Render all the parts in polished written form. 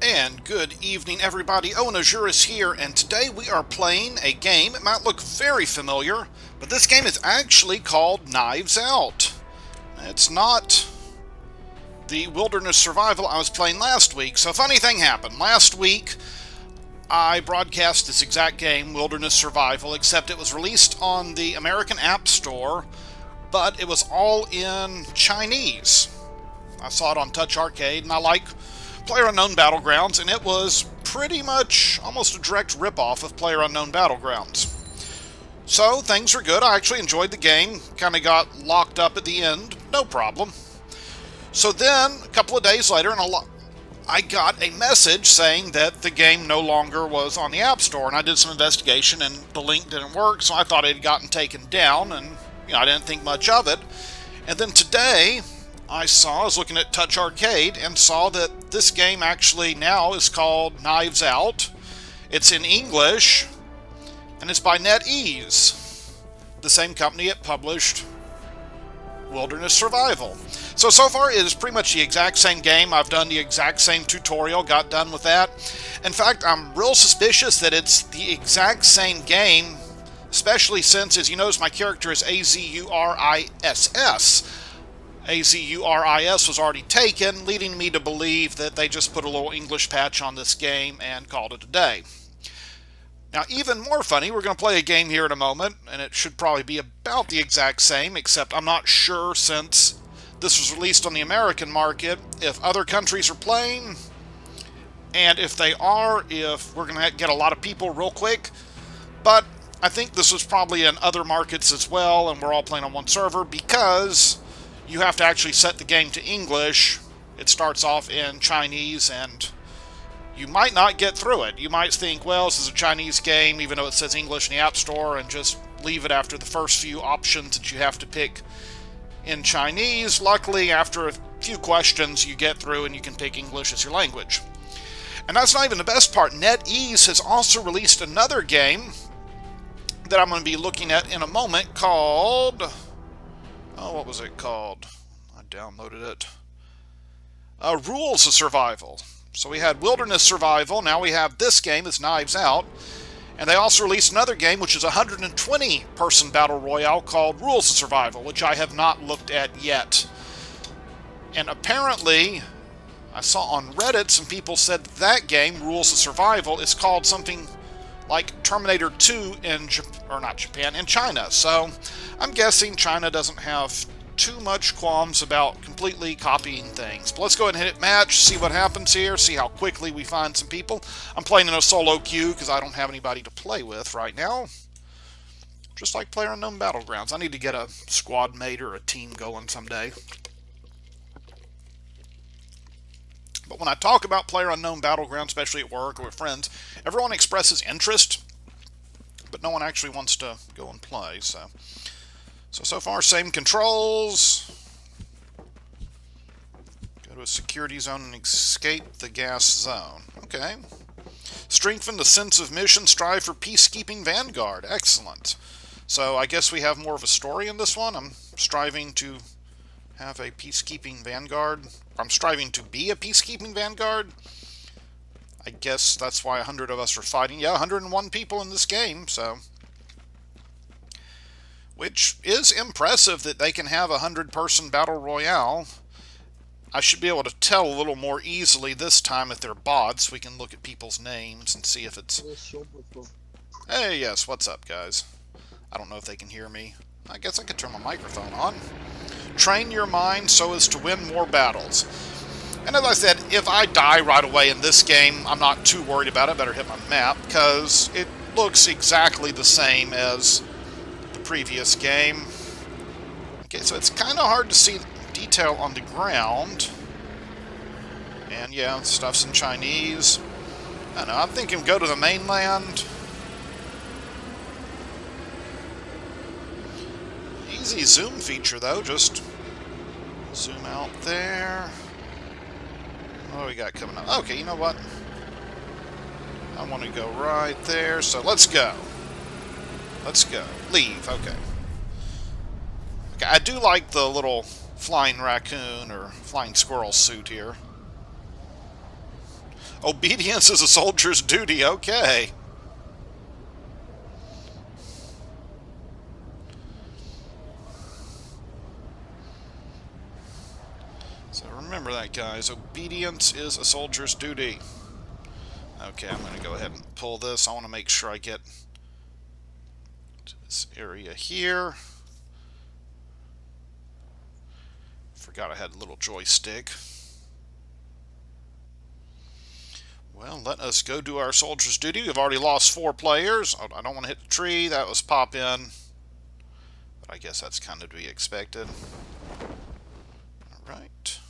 And good evening, everybody. Owenazuris here, and today we are playing a game. It might look very familiar, but this game is actually called Knives Out. It's not the Wilderness Survival I was playing last week. So, funny thing happened. Last week, I broadcast this exact game, Wilderness Survival, except it was released on the American App Store, but it was all in Chinese. I saw it on Touch Arcade, and I like PlayerUnknown Battlegrounds, and it was pretty much almost a direct ripoff of PlayerUnknown Battlegrounds. So, things are good. I actually enjoyed the game. Kind of got locked up at the end. No problem. So then, a couple of days later, I got a message saying that the game no longer was on the App Store, and I did some investigation, and the link didn't work, so I thought it had gotten taken down, and I didn't think much of it. And then today, I was looking at Touch Arcade and saw that this game actually now is called Knives Out. It's in English, and it's by NetEase, the same company that published Wilderness Survival. So far it is pretty much the exact same game. I've done the exact same tutorial, got done with that. In fact, I'm real suspicious that it's the exact same game, especially since, as you notice, my character is Azuriss. Azuris was already taken, leading me to believe that they just put a little English patch on this game and called it a day. Now, even more funny, we're going to play a game here in a moment, and it should probably be about the exact same, except I'm not sure, since this was released on the American market, if other countries are playing, and if they are, if we're going to get a lot of people real quick. But I think this was probably in other markets as well, and we're all playing on one server, because you have to actually set the game to English. It starts off in Chinese, and you might not get through it. You might think, well, this is a Chinese game, even though it says English in the App Store, and just leave it after the first few options that you have to pick in Chinese. Luckily, after a few questions, you get through and you can pick English as your language. And that's not even the best part. NetEase has also released another game that I'm going to be looking at in a moment called... oh, what was it called? I downloaded it. Rules of Survival. So we had Wilderness Survival, now we have this game, it's Knives Out. And they also released another game, which is a 120-person battle royale called Rules of Survival, which I have not looked at yet. And apparently, I saw on Reddit some people said that game, Rules of Survival, is called something like Terminator 2 in in China. So I'm guessing China doesn't have too much qualms about completely copying things. But let's go ahead and hit match, see what happens here, see how quickly we find some people. I'm playing in a solo queue because I don't have anybody to play with right now. Just like PlayerUnknown Battlegrounds. I need to get a squad mate or a team going someday. But when I talk about PlayerUnknown Battlegrounds, especially at work or with friends, everyone expresses interest, but no one actually wants to go and play. So far, same controls. Go to a security zone and escape the gas zone. Okay. Strengthen the sense of mission. Strive for peacekeeping vanguard. Excellent. So I guess we have more of a story in this one. I'm striving to have a peacekeeping vanguard. I'm striving to be a peacekeeping vanguard. I guess that's why 100 of us are fighting. Yeah, 101 people in this game, so... which is impressive that they can have a 100-person battle royale. I should be able to tell a little more easily this time if they're bots. We can look at people's names and see if it's... hey, yes, what's up, guys? I don't know if they can hear me. I guess I could turn my microphone on. Train your mind so as to win more battles. And as I said, if I die right away in this game, I'm not too worried about it. Better hit my map, because it looks exactly the same as previous game. Okay, so it's kind of hard to see detail on the ground. And yeah, stuff's in Chinese. I don't know, I'm thinking go to the mainland. Easy zoom feature though, just zoom out there. What do we got coming up? Okay, you know what? I want to go right there, so let's go. Let's go. Leave. Okay. Okay, I do like the little flying raccoon or flying squirrel suit here. Obedience is a soldier's duty, okay. So remember that, guys. Obedience is a soldier's duty. Okay, I'm going to go ahead and pull this. I want to make sure I get to this area here. Forgot I had a little joystick. Well, let us go do our soldier's duty. We've already lost 4 players. I don't want to hit the tree. That was pop in. But I guess that's kind of to be expected. Alright.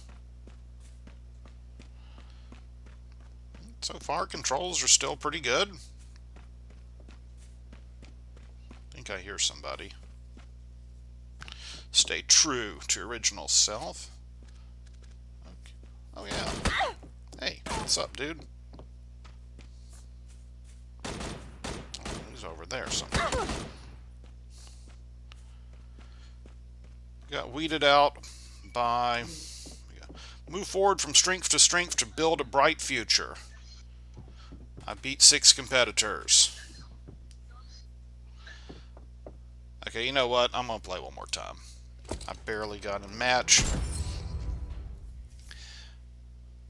So far, controls are still pretty good. I think I hear somebody. Stay true to original self. Okay. Oh, yeah. Hey, what's up, dude? He's over there somewhere. Got weeded out by... Move forward from strength to strength to build a bright future. I beat 6 competitors. Okay, you know what? I'm going to play one more time. I barely got in a match.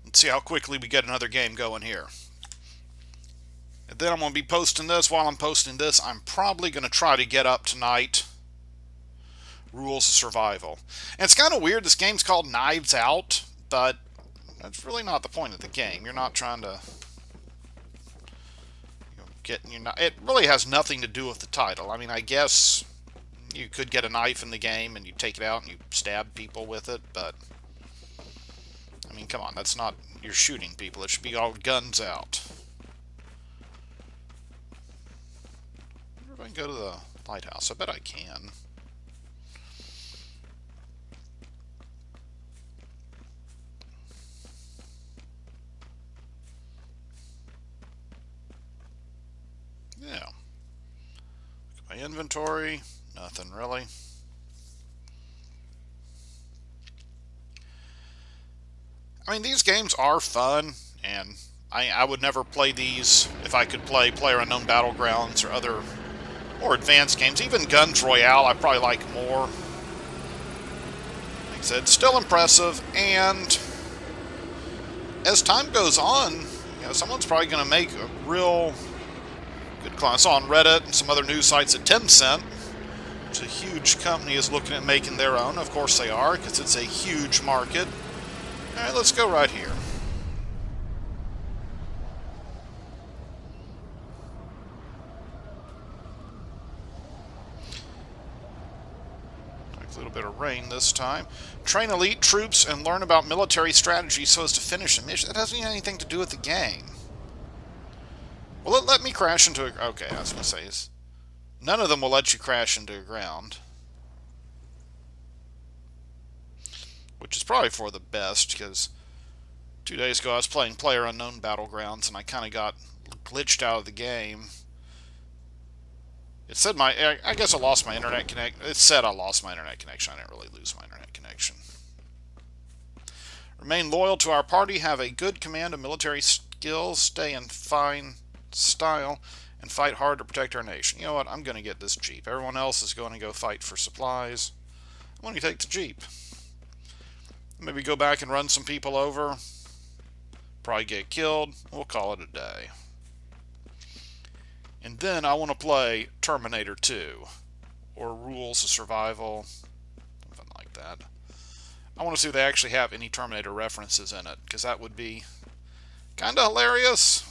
Let's see how quickly we get another game going here. And then I'm going to be posting this. While I'm posting this, I'm probably going to try to get up tonight Rules of Survival. And it's kind of weird. This game's called Knives Out, but that's really not the point of the game. You're not trying to... it really has nothing to do with the title. I mean, I guess you could get a knife in the game and you take it out and you stab people with it, but I mean, come on, that's not, you're shooting people. It should be all guns out. I wonder if I can go to the lighthouse. I bet I can. Yeah. Look at my inventory. Nothing really. I mean, these games are fun, and I would never play these if I could play PlayerUnknown Battlegrounds or other more advanced games. Even Guns Royale I probably like more. Like I said, still impressive, and as time goes on, you know, someone's probably going to make a real good climb. I saw on Reddit and some other news sites that Tencent, which is a huge company, is looking at making their own. Of course they are, because it's a huge market. Alright, let's go right here. A little bit of rain this time. Train elite troops and learn about military strategy so as to finish a mission. That doesn't have anything to do with the game. Well, let me crash into a... Okay, I was going to say, none of them will let you crash into the ground. Which is probably for the best, because 2 days ago I was playing PlayerUnknown Battlegrounds and I kind of got glitched out of the game. It said I guess I lost my internet connection. It said I lost my internet connection. I didn't really lose my internet connection. Remain loyal to our party, have a good command of military skills, stay in fine style, and fight hard to protect our nation. You know what? I'm going to get this Jeep. Everyone else is going to go fight for supplies. I'm going to take the Jeep. Maybe go back and run some people over. Probably get killed. We'll call it a day. And then I want to play Terminator 2. Or Rules of Survival. Something like that. I want to see if they actually have any Terminator references in it, because that would be kind of hilarious.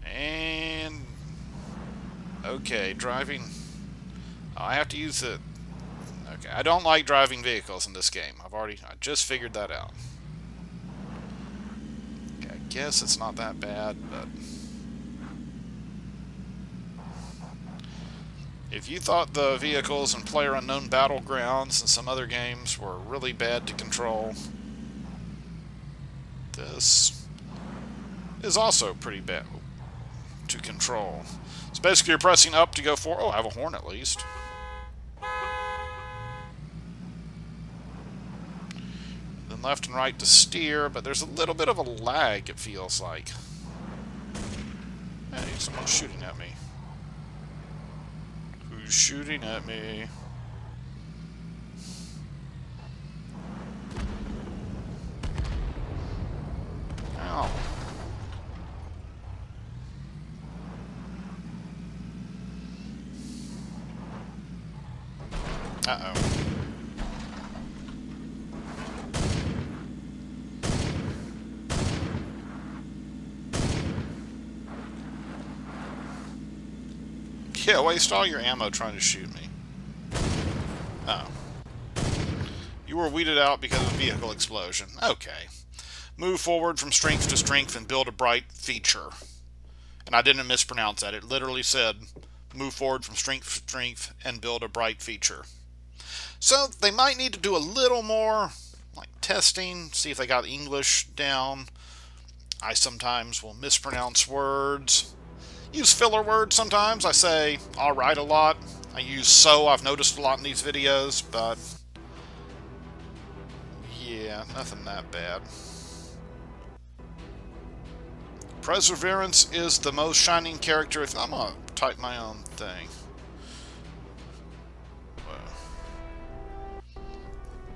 And... okay, driving... I have to use it. Okay, I don't like driving vehicles in this game. I just figured that out. Okay, I guess it's not that bad, but... if you thought the vehicles in PlayerUnknown Battlegrounds and some other games were really bad to control, this is also pretty bad to control. So basically you're pressing up to go forward. Oh, I have a horn at least. left and right to steer, but there's a little bit of a lag, it feels like. Hey, someone's shooting at me. Who's shooting at me? Ow. Uh-oh. Yeah, waste all your ammo trying to shoot me. Oh. You were weeded out because of a vehicle explosion. Okay. Move forward from strength to strength and build a bright feature. And I didn't mispronounce that. It literally said, move forward from strength to strength and build a bright feature. So they might need to do a little more, like testing, see if they got English down. I sometimes will mispronounce words. Use filler words sometimes. I say alright a lot. I use so, I've noticed a lot in these videos, but yeah, nothing that bad. Perseverance is the most shining character. If I'm gonna type my own thing.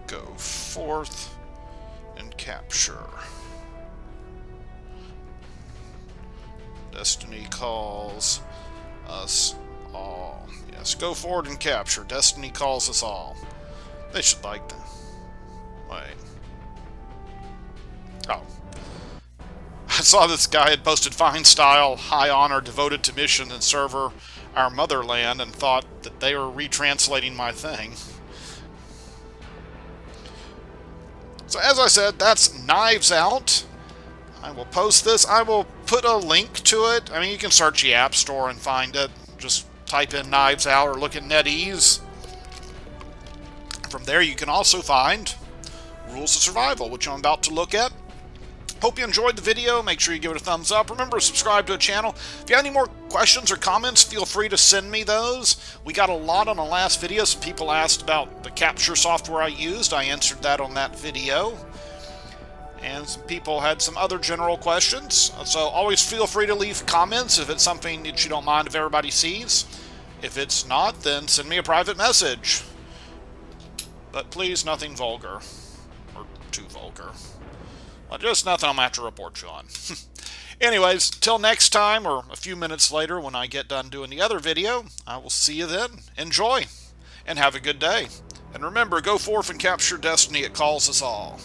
Go forth and capture. Destiny calls us all. Yes, go forward and capture. Destiny calls us all. They should like that. Wait. Oh. I saw this guy had posted fine style, high honor, devoted to mission and server, our motherland, and thought that they were retranslating my thing. So as I said, that's Knives Out. I will post this. I will put a link to it. I mean, you can search the App Store and find it. Just type in Knives Out or look at NetEase. From there, you can also find Rules of Survival, which I'm about to look at. Hope you enjoyed the video. Make sure you give it a thumbs up. Remember to subscribe to the channel. If you have any more questions or comments, feel free to send me those. We got a lot on the last video. Some people asked about the capture software I used. I answered that on that video. And some people had some other general questions. So always feel free to leave comments if it's something that you don't mind if everybody sees. If it's not, then send me a private message. But please, nothing vulgar. Or too vulgar. Well, just nothing I'm going to have to report you on. Anyways, till next time, or a few minutes later when I get done doing the other video, I will see you then. Enjoy, and have a good day. And remember, go forth and capture destiny. It calls us all.